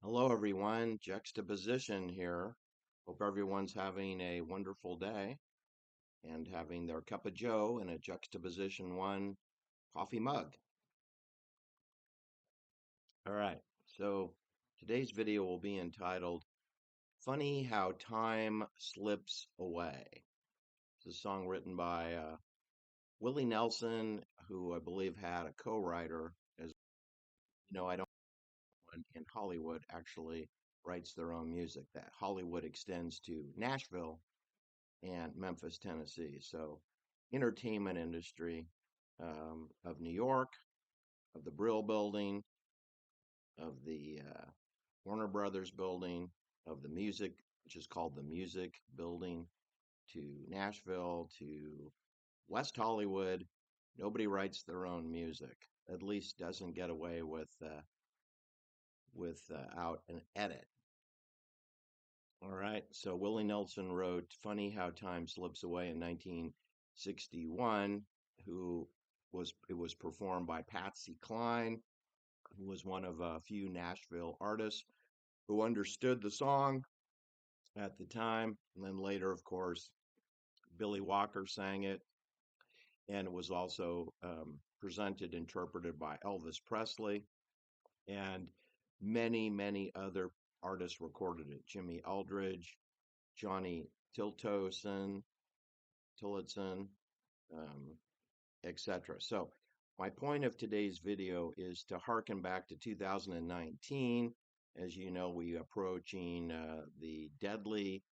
Hello, everyone. Juxtaposition here. Hope everyone's having a wonderful day and having their cup of joe in a Juxtaposition One coffee mug. All right, so today's video will be entitled Funny How Time Slips Away. It's a song written by Willie Nelson, who I believe had a co writer. As you know, I don't know when in Hollywood actually writes their own music. That Hollywood extends to Nashville and Memphis, Tennessee. So, entertainment industry of New York, of the Brill Building, of the Warner Brothers Building, of the music, which is called the Music Building, to Nashville, to West Hollywood. Nobody writes their own music. At least doesn't get away without an edit. All right. So Willie Nelson wrote "Funny How Time Slips Away" in 1961. Who it was performed by Patsy Cline, who was one of a few Nashville artists who understood the song at the time. And then later, of course, Billy Walker sang it, and it was also interpreted by Elvis Presley, and many other artists recorded it. Jimi Aldridge, Johnny Tillotson, um, etc. So my point of today's video is to harken back to 2019. As you know, we approaching the deadly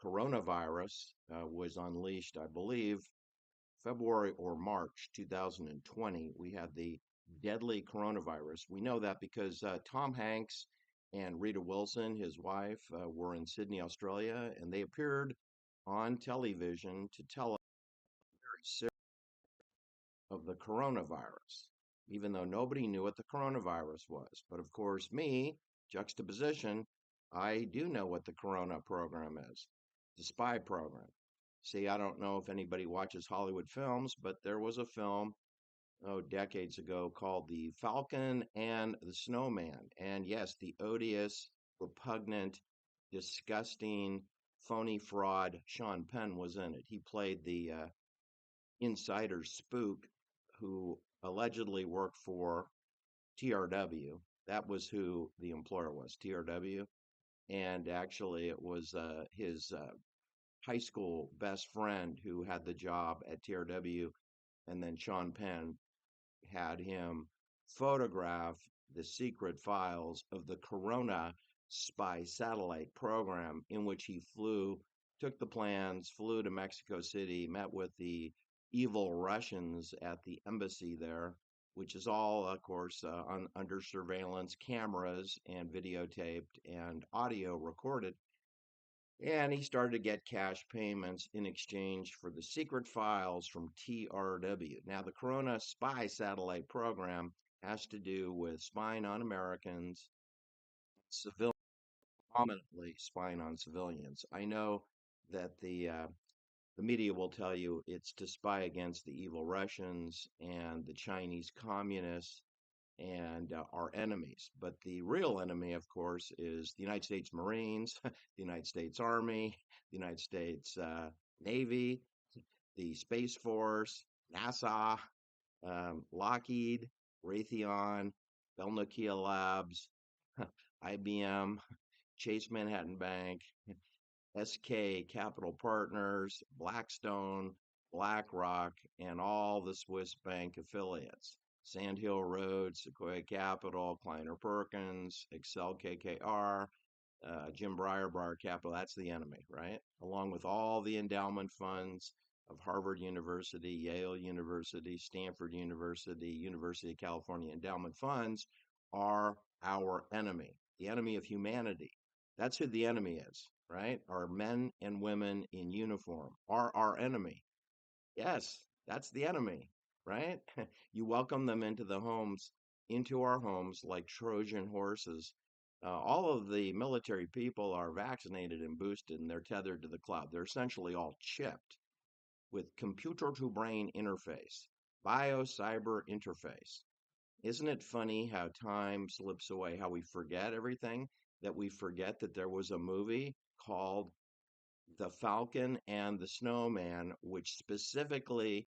coronavirus was unleashed, I believe, February or March 2020. We had the deadly coronavirus. We know that because Tom Hanks and Rita Wilson, his wife, were in Sydney, Australia, and they appeared on television to tell us very serious of the coronavirus, even though nobody knew what the coronavirus was. But of course, me, juxtaposition, I do know what the Corona program is, the spy program. See, I don't know if anybody watches Hollywood films, but there was a film, decades ago called The Falcon and the Snowman. And yes, the odious, repugnant, disgusting, phony fraud Sean Penn was in it. He played the insider spook who allegedly worked for TRW. That was who the employer was, TRW. And actually, it was his high school best friend who had the job at TRW. And then Sean Penn had him photograph the secret files of the Corona spy satellite program, in which he took the plans, flew to Mexico City, met with the evil Russians at the embassy there, which is all, of course, under surveillance cameras and videotaped and audio recorded. And he started to get cash payments in exchange for the secret files from TRW. Now, the Corona spy satellite program has to do with spying on Americans, civilians, prominently spying on civilians. I know that the media will tell you it's to spy against the evil Russians and the Chinese communists and our enemies. But the real enemy, of course, is the United States Marines, the United States Army, the United States Navy, the Space Force, NASA, Lockheed, Raytheon, Bell Nokia Labs, IBM, Chase Manhattan Bank, SK Capital Partners, Blackstone, BlackRock, and all the Swiss bank affiliates. Sandhill Road, Sequoia Capital, Kleiner Perkins, Excel KKR, Jim Breyer, Breyer Capital. That's the enemy, right? Along with all the endowment funds of Harvard University, Yale University, Stanford University, University of California endowment funds are our enemy, the enemy of humanity. That's who the enemy is, right? Our men and women in uniform are our enemy. Yes, that's the enemy, right? You welcome them into our homes like Trojan horses. All of the military people are vaccinated and boosted, and they're tethered to the cloud. They're essentially all chipped with computer to brain interface, bio cyber interface. Isn't it funny how time slips away, how we forget everything? that we forget that there was a movie called The Falcon and the Snowman, which specifically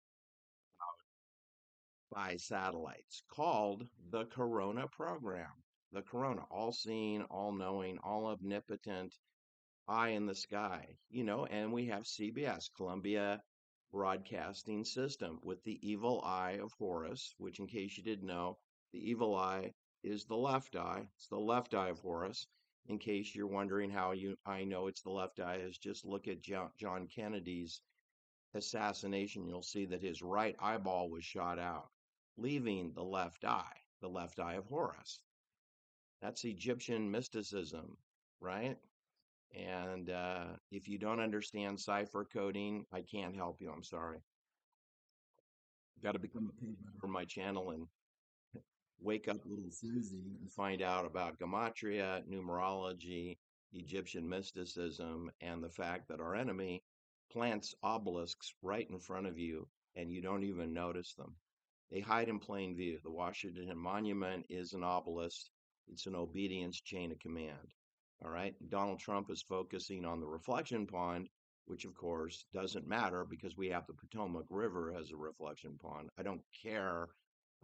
by satellites called the Corona program. The Corona, all seeing, all knowing, all omnipotent, eye in the sky, and we have CBS, Columbia Broadcasting System, with the evil eye of Horus, which, in case you didn't know, the evil eye is the left eye. It's the left eye of Horus. In case you're wondering how I know it's the left eye, is just look at John Kennedy's assassination. You'll see that his right eyeball was shot out, leaving the left eye of Horus. That's Egyptian mysticism, right? And if you don't understand cipher coding, I can't help you. I'm sorry. Got to become a paid member of my channel and wake up little Susie and find out about gematria, numerology, Egyptian mysticism, and the fact that our enemy plants obelisks right in front of you and you don't even notice them. They hide in plain view. The Washington Monument is an obelisk. It's an obedience chain of command. All right. Donald Trump is focusing on the reflection pond, which of course doesn't matter because we have the Potomac River as a reflection pond. I don't care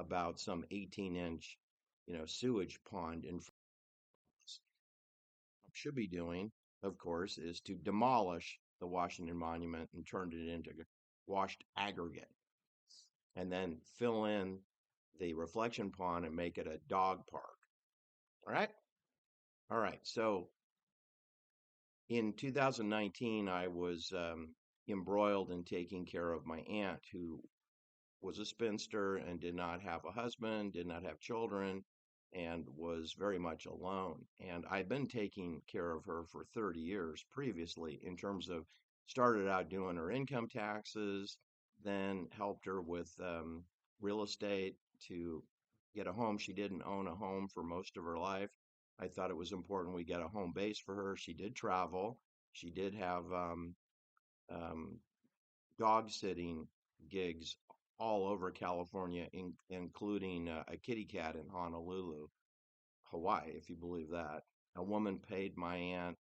about some 18-inch, sewage pond in front of us. What should be doing, of course, is to demolish the Washington Monument and turn it into washed aggregate, and then fill in the reflection pond and make it a dog park. All right. All right. So in 2019, I was embroiled in taking care of my aunt, who was a spinster and did not have a husband, did not have children, and was very much alone. And I've been taking care of her for 30 years previously, in terms of started out doing her income taxes, then helped her with real estate to get a home. She didn't own a home for most of her life. I thought it was important we get a home base for her. She did travel. She did have um, dog sitting gigs all over California, including a kitty cat in Honolulu, Hawaii, if you believe that. A woman paid my aunt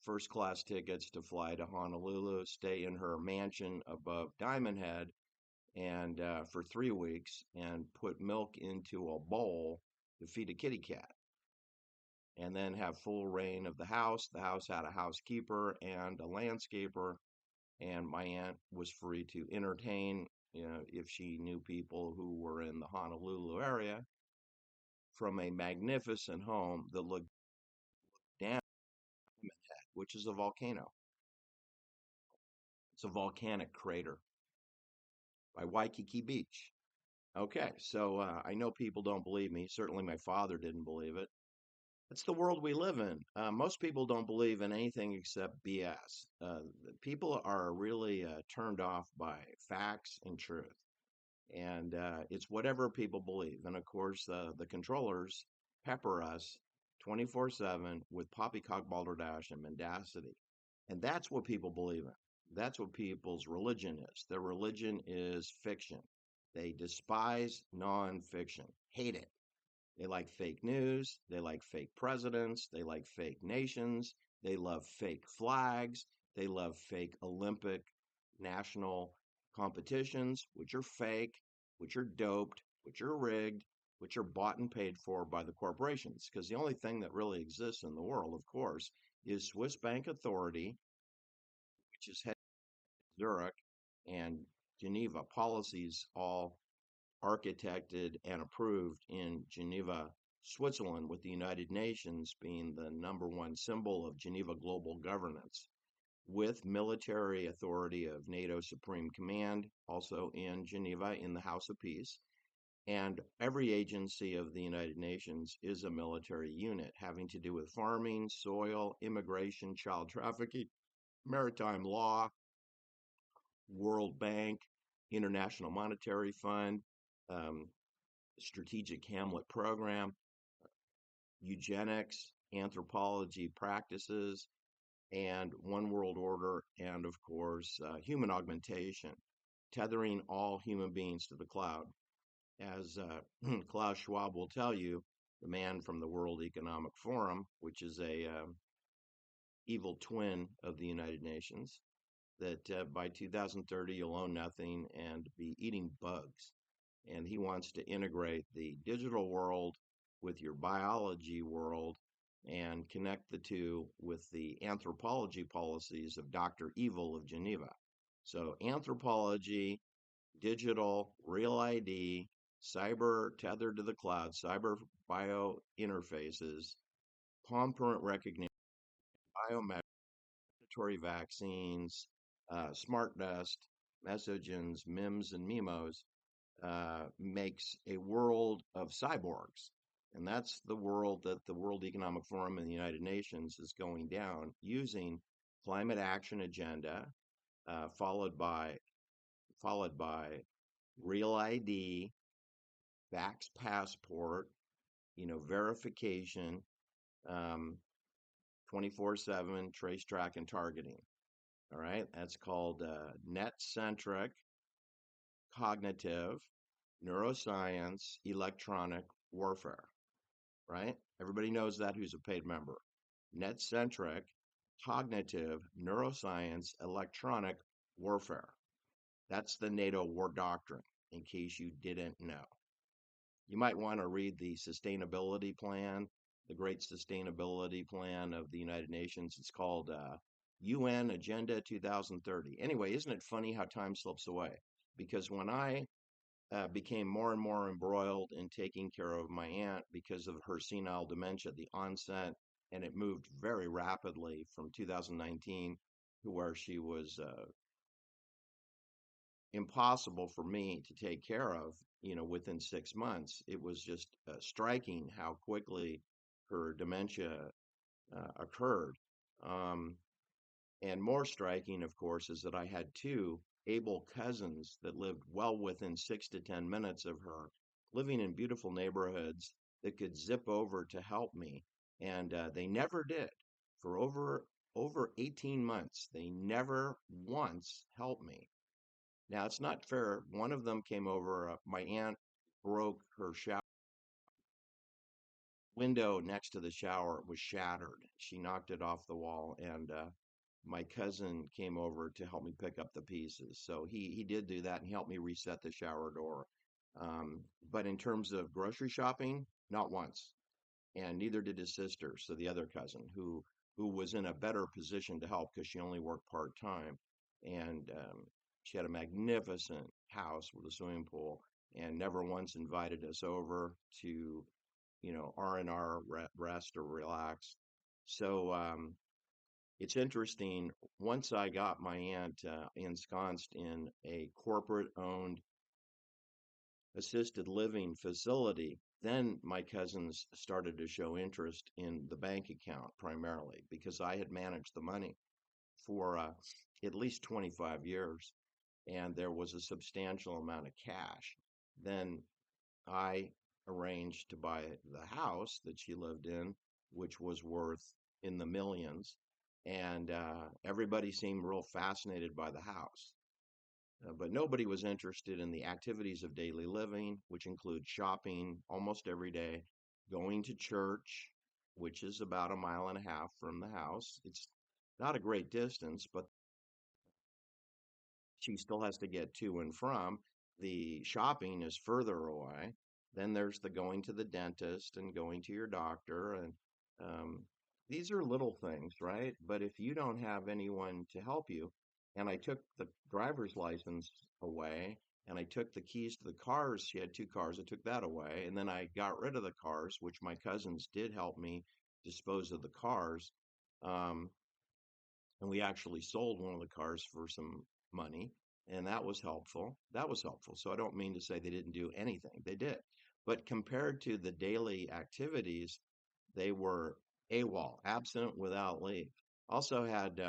first class tickets to fly to Honolulu, stay in her mansion above Diamond Head, and for 3 weeks, and put milk into a bowl to feed a kitty cat, and then have full reign of the house. The house had a housekeeper and a landscaper, and my aunt was free to entertain, if she knew people who were in the Honolulu area, from a magnificent home that looked down, which is a volcano. It's a volcanic crater by Waikiki Beach. Okay, so I know people don't believe me. Certainly, my father didn't believe it. It's the world we live in. Most people don't believe in anything except BS. People are really turned off by facts and truth. And it's whatever people believe. And of course, the controllers pepper us 24/7 with poppycock, balderdash, and mendacity. And that's what people believe in. That's what people's religion is. Their religion is fiction. They despise nonfiction, hate it. They like fake news. They like fake presidents. They like fake nations. They love fake flags. They love fake Olympic national competitions, which are fake, which are doped, which are rigged, which are bought and paid for by the corporations. Because the only thing that really exists in the world, of course, is Swiss Bank Authority, which is headed in Zurich, and Geneva policies, all architected and approved in Geneva, Switzerland, with the United Nations being the number one symbol of Geneva global governance, with military authority of NATO Supreme Command, also in Geneva in the House of Peace. And every agency of the United Nations is a military unit having to do with farming, soil, immigration, child trafficking, maritime law, World Bank, International Monetary Fund, um, Strategic Hamlet Program, eugenics, anthropology practices, and One World Order, and of course, human augmentation, tethering all human beings to the cloud. As Klaus Schwab will tell you, the man from the World Economic Forum, which is a evil twin of the United Nations, that by 2030 you'll own nothing and be eating bugs. And he wants to integrate the digital world with your biology world and connect the two with the anthropology policies of Dr. Evil of Geneva. So, anthropology, digital, real ID, cyber tethered to the cloud, cyber bio interfaces, palm print recognition, biometric vaccines, smart dust, mesogens, MIMS, and MIMOs makes a world of cyborgs. And that's the world that the World Economic Forum and the United Nations is going down using climate action agenda, followed by real ID, vax passport, verification, um, 24/7 trace, track, and targeting. All right, that's called net-centric, cognitive, neuroscience, electronic warfare. Right? Everybody knows that who's a paid member. Net-centric, cognitive, neuroscience, electronic warfare. That's the NATO war doctrine, in case you didn't know. You might want to read the sustainability plan, the Great Sustainability Plan of the United Nations. It's called UN Agenda 2030. Anyway, isn't it funny how time slips away? Because when I became more and more embroiled in taking care of my aunt because of her senile dementia, the onset, and it moved very rapidly from 2019 to where she was impossible for me to take care of, within 6 months. It was just striking how quickly her dementia occurred. Um, and more striking, of course, is that I had two able cousins that lived well within 6 to 10 minutes of her, living in beautiful neighborhoods that could zip over to help me. And they never did. For over 18 months, they never once helped me. Now, it's not fair. One of them came over. My aunt broke her shower window next to the shower. It was shattered. She knocked it off the wall, and my cousin came over to help me pick up the pieces. So he did do that and helped me reset the shower door. But in terms of grocery shopping, not once, and neither did his sister. So the other cousin, who was in a better position to help because she only worked part time, and she had a magnificent house with a swimming pool, and never once invited us over to R&R, rest or relax. So it's interesting. Once I got my aunt ensconced in a corporate owned assisted living facility, then my cousins started to show interest in the bank account primarily because I had managed the money for at least 25 years and there was a substantial amount of cash. Then I arranged to buy the house that she lived in, which was worth in the millions. And everybody seemed real fascinated by the house. But nobody was interested in the activities of daily living, which include shopping almost every day, going to church, which is about a mile and a half from the house. It's not a great distance, but she still has to get to and from. The shopping is further away. Then there's the going to the dentist and going to your doctor. And um, these are little things, right? But if you don't have anyone to help you, and I took the driver's license away and I took the keys to the cars. She had two cars. I took that away. And then I got rid of the cars, which my cousins did help me dispose of the cars. Um, and we actually sold one of the cars for some money, and that was helpful. That was helpful. So I don't mean to say they didn't do anything. They did. But compared to the daily activities, they were AWOL, absent without leave. Also had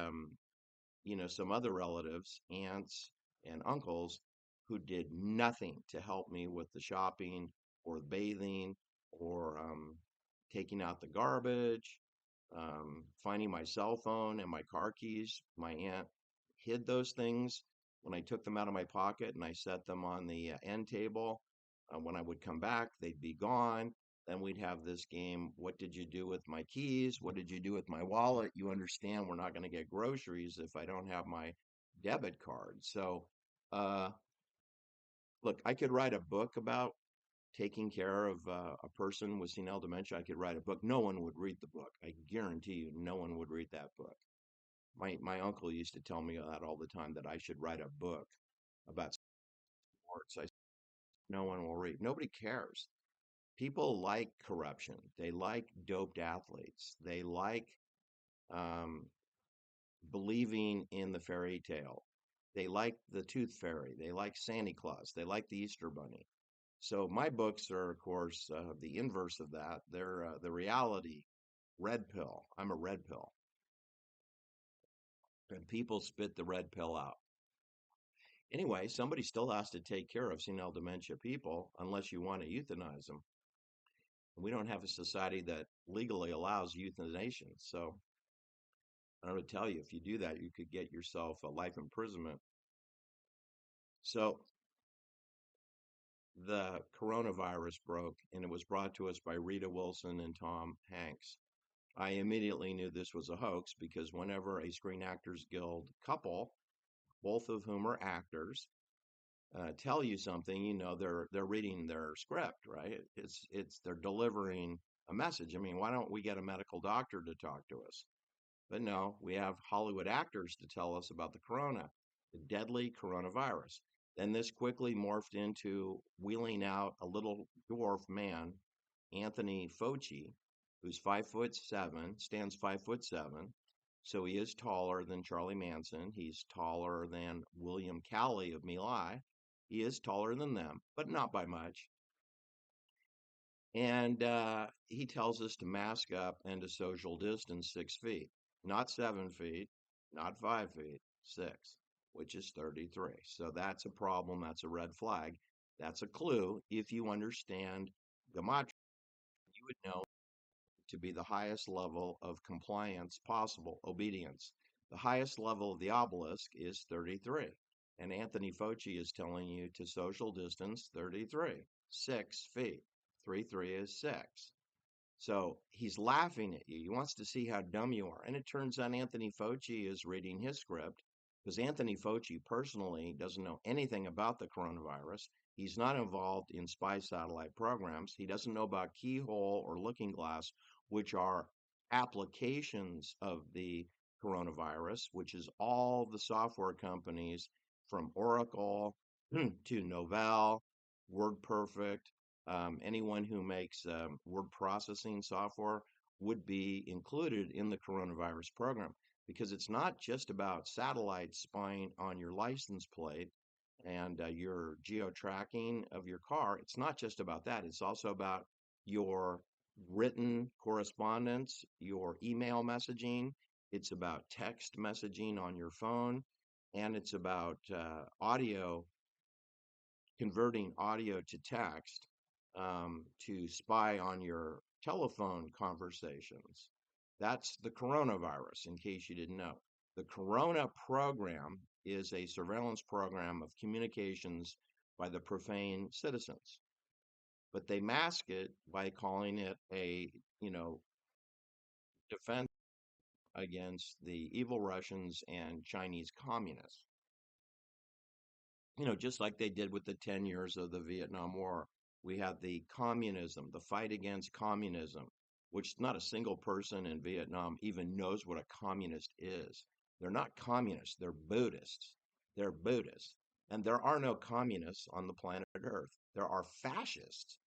some other relatives, aunts and uncles, who did nothing to help me with the shopping or the bathing or taking out the garbage, finding my cell phone and my car keys. My aunt hid those things when I took them out of my pocket and I set them on the end table. When I would come back, they'd be gone. then we'd have this game. What did you do with my keys? What did you do with my wallet? You understand we're not going to get groceries if I don't have my debit card. So, uh, look, I could write a book about taking care of a person with senile dementia. I could write a book. No one would read the book. I guarantee you, no one would read that book. My uncle used to tell me that all the time, that I should write a book about sports. No one will read. Nobody cares. People like corruption. They like doped athletes. They like um, believing in the fairy tale. They like the Tooth Fairy. They like Santa Claus. They like the Easter Bunny. So my books are, of course, the inverse of that. They're the reality. Red pill. I'm a red pill, and people spit the red pill out. Anyway, somebody still has to take care of senile dementia people unless you want to euthanize them. We don't have a society that legally allows euthanasia. So I would tell you, if you do that, you could get yourself a life imprisonment. So the coronavirus broke, and it was brought to us by Rita Wilson and Tom Hanks. I immediately knew this was a hoax because whenever a Screen Actors Guild couple, both of whom are actors, tell you something, you know they're reading their script, right? It's they're delivering a message. I mean, why don't we get a medical doctor to talk to us? But no, we have Hollywood actors to tell us about the deadly coronavirus. Then this quickly morphed into wheeling out a little dwarf man, Anthony Fauci, who's 5'7", stands 5'7". So he is taller than Charlie Manson. He's taller than William Cowley of My Lai. He is taller than them, but not by much. And he tells us to mask up and to social distance 6 feet, not 7 feet, not 5 feet, six, which is 33. So that's a problem. That's a red flag. That's a clue. If you understand Gematria, you would know to be the highest level of compliance possible, obedience. The highest level of the obelisk is 33. And Anthony Fauci is telling you to social distance 33, 6 feet. 3 is 6. So he's laughing at you. He wants to see how dumb you are. And it turns out Anthony Fauci is reading his script because Anthony Fauci personally doesn't know anything about the coronavirus. He's not involved in spy satellite programs. He doesn't know about Keyhole or Looking Glass, which are applications of the coronavirus, which is all the software companies from Oracle to Novell, WordPerfect, anyone who makes word processing software would be included in the coronavirus program because it's not just about satellites spying on your license plate and your geo tracking of your car. It's not just about that. It's also about your written correspondence, your email messaging. It's about text messaging on your phone, and it's about audio, converting audio to text to spy on your telephone conversations. That's the coronavirus, in case you didn't know. The Corona program is a surveillance program of communications by the profane citizens, but they mask it by calling it a, defense against the evil Russians and Chinese communists. Just like they did with the 10 years of the Vietnam War. We had the communism, the fight against communism, which not a single person in Vietnam even knows what a communist is. They're not communists, they're Buddhists. They're Buddhists. And there are no communists on the planet Earth. There are fascists.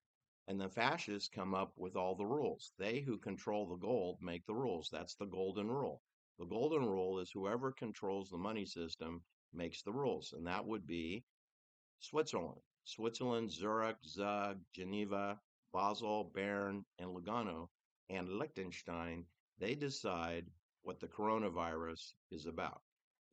And the fascists come up with all the rules. They who control the gold make the rules. That's the golden rule. The golden rule is whoever controls the money system makes the rules. And that would be Switzerland. Switzerland, Zurich, Zug, Geneva, Basel, Bern, and Lugano, and Liechtenstein, they decide what the coronavirus is about.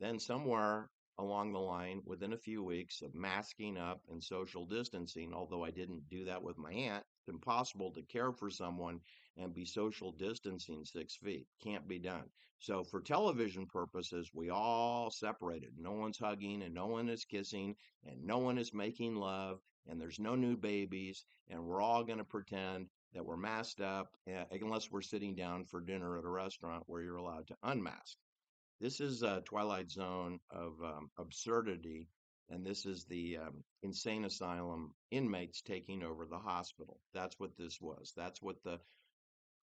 Then, somewhere along the line, within a few weeks of masking up and social distancing, although I didn't do that with my aunt, it's impossible to care for someone and be social distancing 6 feet. Can't be done. So, for television purposes, we all separated. No one's hugging and no one is kissing and no one is making love and there's no new babies and we're all going to pretend that we're masked up, unless we're sitting down for dinner at a restaurant where you're allowed to unmask. This is a twilight zone of absurdity, and this is the insane asylum inmates taking over the hospital. That's what this was. That's what the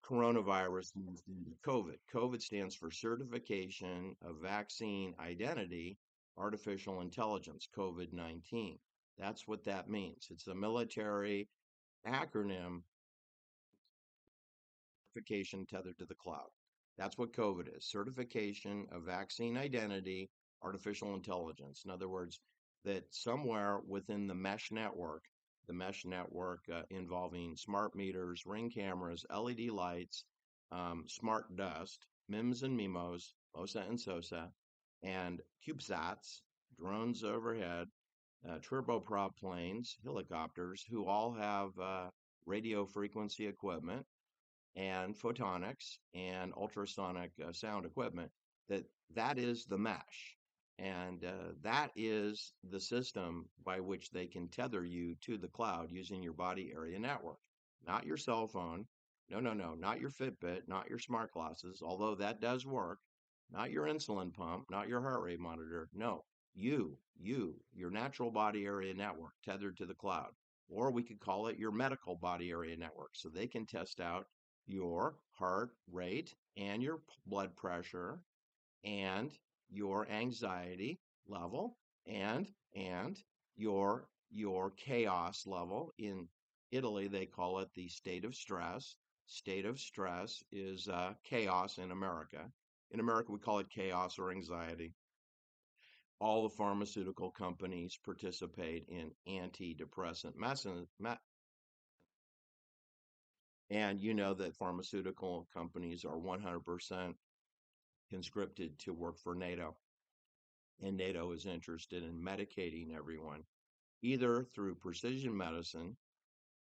coronavirus moved into COVID. COVID stands for Certification of Vaccine Identity Artificial Intelligence, COVID 19. That's what that means. It's a military acronym, certification tethered to the cloud. That's what COVID is, certification of vaccine identity, artificial intelligence. In other words, that somewhere within the mesh network involving smart meters, ring cameras, LED lights, smart dust, MIMS and MIMOs, MOSA and SOSA, and CubeSats, drones overhead, turboprop planes, helicopters, who all have radio frequency equipment and photonics and ultrasonic sound equipment, that is the mesh, and that is the system by which they can tether you to the cloud using your body area network, not your cell phone. No, no, no, not your Fitbit, not your smart glasses, although that does work, not your insulin pump, not your heart rate monitor. No, your natural body area network tethered to the cloud. Or we could call it your medical body area network, so they can test out your heart rate and your blood pressure and your anxiety level and your chaos level. In Italy, they call it the state of stress. State of stress is chaos in America. In America, we call it chaos or anxiety. All the pharmaceutical companies participate in antidepressant medicine, and you know that pharmaceutical companies are 100% conscripted to work for NATO, and NATO is interested in medicating everyone either through precision medicine,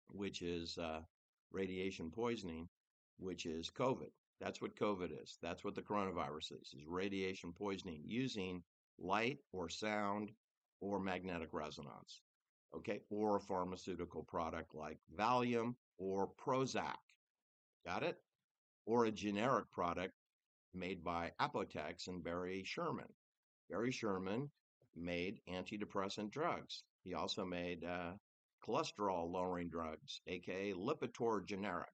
which is radiation poisoning, which is COVID. That's what COVID is. That's what the coronavirus is radiation poisoning using light or sound or magnetic resonance. Okay, or a pharmaceutical product like Valium or Prozac. Got it? Or a generic product made by Apotex and Barry Sherman. Barry Sherman made antidepressant drugs. He also made cholesterol lowering drugs, aka Lipitor generic.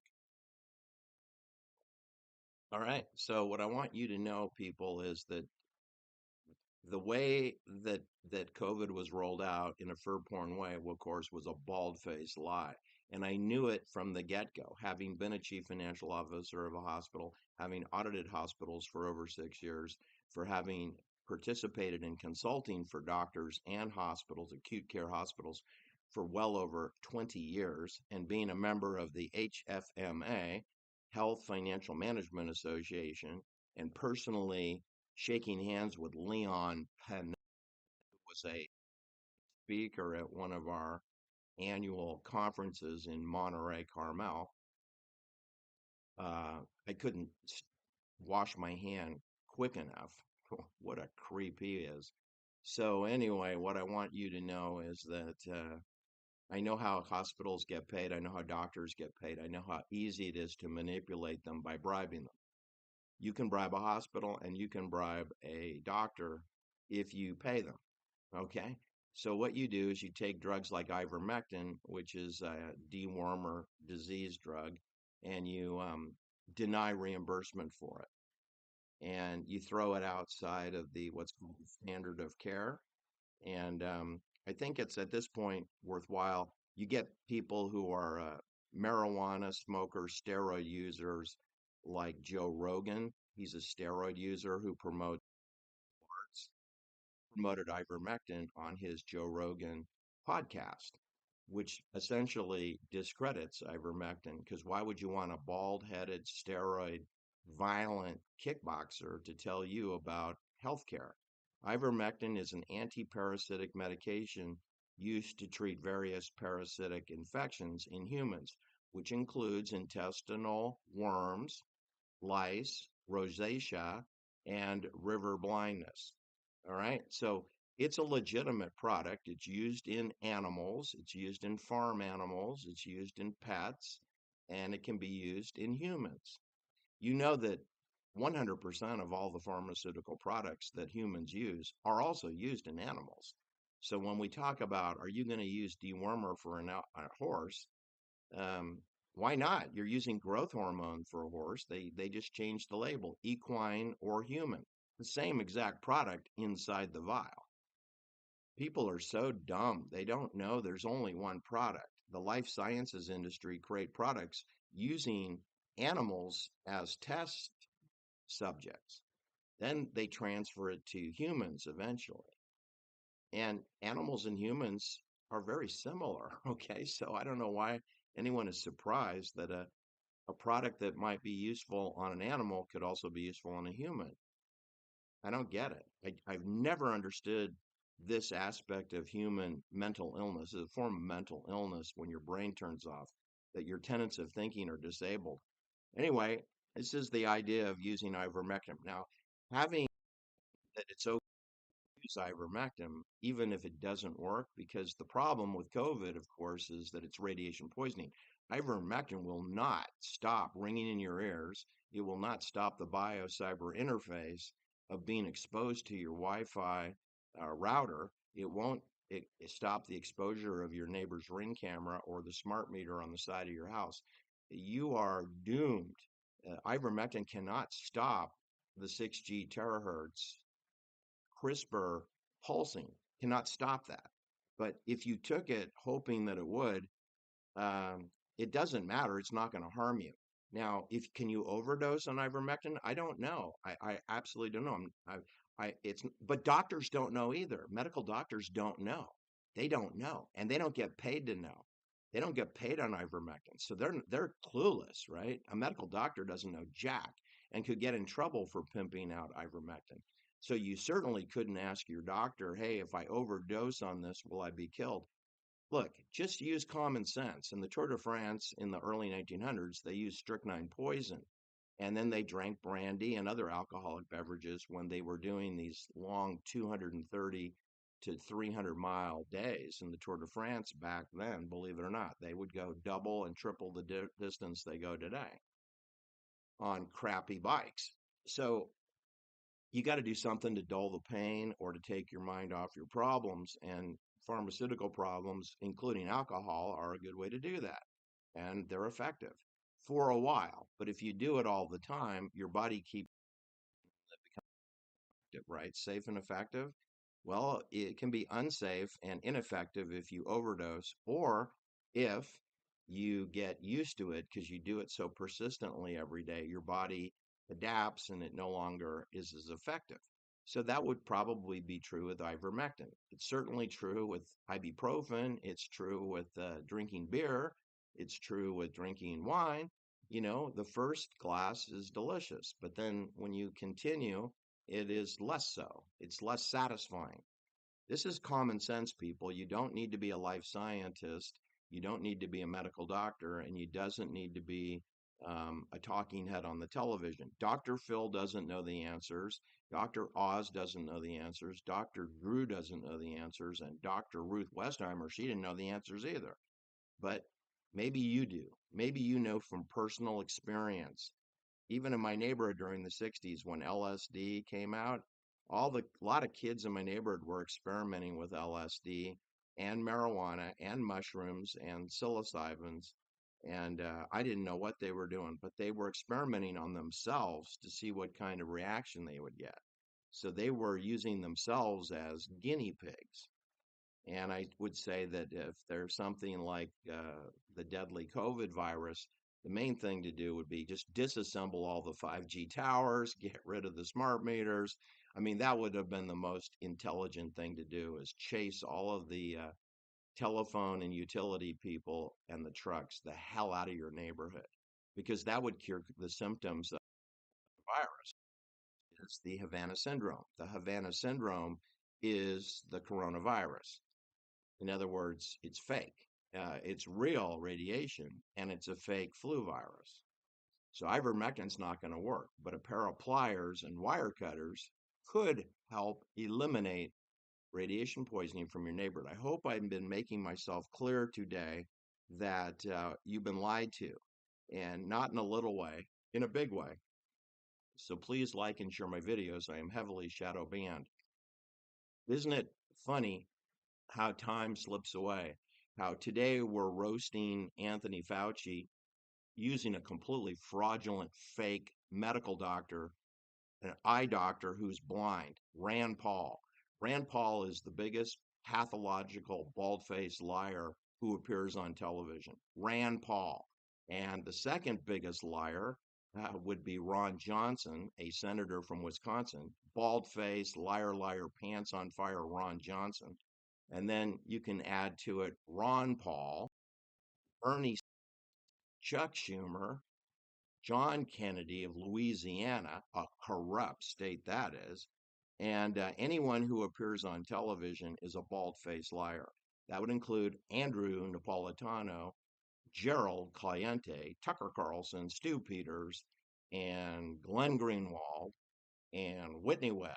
All right. So what I want you to know, people, is that the way that COVID was rolled out in a fur porn way, of course, was a bald-faced lie. And I knew it from the get-go, having been a chief financial officer of a hospital, having audited hospitals for over 6 years, for having participated in consulting for doctors and hospitals, acute care hospitals, for well over 20 years, and being a member of the HFMA, Health Financial Management Association, and personally shaking hands with Leon Penn, who was a speaker at one of our annual conferences in Monterey, Carmel. I couldn't wash my hand quick enough. What a creep he is. So, anyway, what I want you to know is that I know how hospitals get paid. I know how doctors get paid. I know how easy it is to manipulate them by bribing them. You can bribe a hospital and you can bribe a doctor if you pay them. Okay. So what you do is you take drugs like ivermectin, which is a dewormer disease drug, and you deny reimbursement for it, and you throw it outside of the what's called the standard of care. And I think it's at this point worthwhile. You get people who are marijuana smokers, steroid users, like Joe Rogan. He's a steroid user who promoted ivermectin on his Joe Rogan podcast, which essentially discredits ivermectin. Because why would you want a bald headed, steroid, violent kickboxer to tell you about healthcare? Ivermectin is an anti-parasitic medication used to treat various parasitic infections in humans, which includes intestinal worms, lice, rosacea, and river blindness. All right. So it's a legitimate product. It's used in animals, it's used in farm animals, it's used in pets. and it can be used in humans. You know that 100% of all the pharmaceutical products that humans use are also used in animals. So when we talk about, are you going to use dewormer for a horse? Um, why not? You're using growth hormone for a horse. They just changed the label, equine or human. The same exact product inside the vial. People are so dumb. They don't know there's only one product. The life sciences industry create products using animals as test subjects. Then they transfer it to humans eventually. And animals and humans are very similar. Okay. So I don't know why anyone is surprised that a product that might be useful on an animal could also be useful on a human. I don't get it. I've never understood this aspect of human mental illness. It's a form of mental illness when your brain turns off, that your tenets of thinking are disabled. Anyway, this is the idea of using ivermectin. Now, having that it's okay to use ivermectin, even if it doesn't work, because the problem with COVID, of course, is that it's radiation poisoning. Ivermectin will not stop ringing in your ears. It will not stop the biocyber interface of being exposed to your Wi-Fi router. It won't stop the exposure of your neighbor's Ring camera or the smart meter on the side of your house. You are doomed. Ivermectin cannot stop the 6G terahertz CRISPR pulsing, cannot stop that. But if you took it hoping that it would, it doesn't matter. It's not going to harm you. Now, if can you overdose on ivermectin? I don't know. I absolutely don't know. But doctors don't know either. Medical doctors don't know. They don't know, and they don't get paid to know. They don't get paid on ivermectin, so they're clueless, right? A medical doctor doesn't know jack and could get in trouble for pimping out ivermectin. So you certainly couldn't ask your doctor, "Hey, if I overdose on this, will I be killed?" Look, just use common sense. In the Tour de France in the early 1900s, they used strychnine poison. And then they drank brandy and other alcoholic beverages when they were doing these long 230 to 300-mile days in the Tour de France back then, believe it or not. They would go double and triple the distance they go today on crappy bikes. So you got to do something to dull the pain or to take your mind off your problems. And pharmaceutical problems, including alcohol, are a good way to do that. And they're effective for a while. But if you do it all the time, your body keeps it, right? Safe and effective. Well, it can be unsafe and ineffective if you overdose or if you get used to it because you do it so persistently every day, your body adapts and it no longer is as effective. So that would probably be true with ivermectin. It's certainly true with ibuprofen. It's true with drinking beer. It's true with drinking wine. You know, the first glass is delicious, but then when you continue, it is less so. It's less satisfying. This is common sense, people. You don't need to be a life scientist. You don't need to be a medical doctor, and you doesn't need to be a talking head on the television. Dr. Phil doesn't know the answers. Dr. Oz doesn't know the answers. Dr. Drew doesn't know the answers. And Dr. Ruth Westheimer, she didn't know the answers either. But maybe you do. Maybe you know from personal experience. Even in my neighborhood during the 60s when LSD came out, a lot of kids in my neighborhood were experimenting with LSD and marijuana and mushrooms and psilocybins. And I didn't know what they were doing, but they were experimenting on themselves to see what kind of reaction they would get. So they were using themselves as guinea pigs. And I would say that if there's something like the deadly COVID virus, the main thing to do would be just disassemble all the 5G towers, get rid of the smart meters. I mean, that would have been the most intelligent thing to do is chase all of the telephone and utility people and the trucks the hell out of your neighborhood because that would cure the symptoms of the virus. It's the Havana syndrome. The Havana syndrome is the coronavirus. In other words, it's fake. It's real radiation, and it's a fake flu virus. So ivermectin's not going to work, but a pair of pliers and wire cutters could help eliminate radiation poisoning from your neighborhood. I hope I've been making myself clear today that you've been lied to. and not in a little way, in a big way. So please like and share my videos. I am heavily shadow banned. Isn't it funny how time slips away? How today we're roasting Anthony Fauci using a completely fraudulent, fake medical doctor, an eye doctor who's blind, Rand Paul. Rand Paul is the biggest pathological, bald faced liar who appears on television. Rand Paul. And the second biggest liar would be Ron Johnson, a senator from Wisconsin, bald faced, liar, liar, pants on fire, Ron Johnson. And then you can add to it Ron Paul, Bernie, Chuck Schumer, John Kennedy of Louisiana, a corrupt state that is, and anyone who appears on television is a bald faced liar. That would include Andrew Napolitano, Gerald Cliente, Tucker Carlson, Stu Peters, and Glenn Greenwald, and Whitney Webb.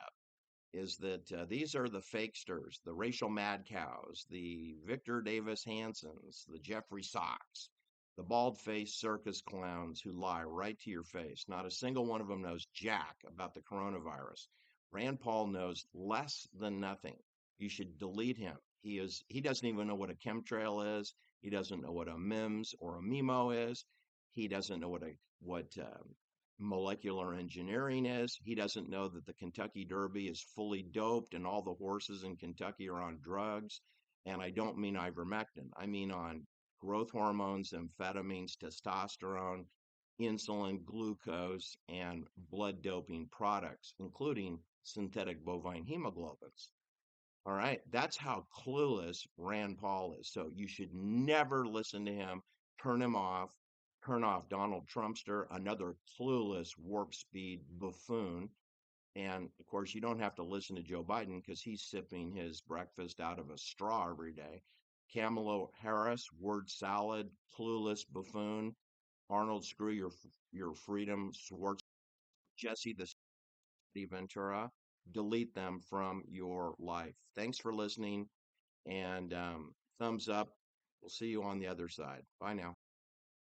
Is that these are the fakesters, the racial mad cows, the Victor Davis Hansons, the Jeffrey Sachs, the bald faced circus clowns who lie right to your face. Not a single one of them knows jack about the coronavirus. Rand Paul knows less than nothing. You should delete him. He doesn't even know what a chemtrail is. He doesn't know what a MIMS or a MIMO is. He doesn't know what molecular engineering is. He doesn't know that the Kentucky Derby is fully doped and all the horses in Kentucky are on drugs. And I don't mean ivermectin, I mean on growth hormones, amphetamines, testosterone, insulin, glucose, and blood doping products, including synthetic bovine hemoglobins. All right. That's how clueless Rand Paul is. So you should never listen to him. Turn him off. Turn off Donald Trumpster, another clueless warp speed buffoon. And of course, you don't have to listen to Joe Biden because he's sipping his breakfast out of a straw every day. Kamala Harris, word salad, clueless buffoon. Arnold, screw your freedom. Schwartz, Jesse the Ventura. Delete them from your life. Thanks for listening and thumbs up. We'll see you on the other side. Bye now.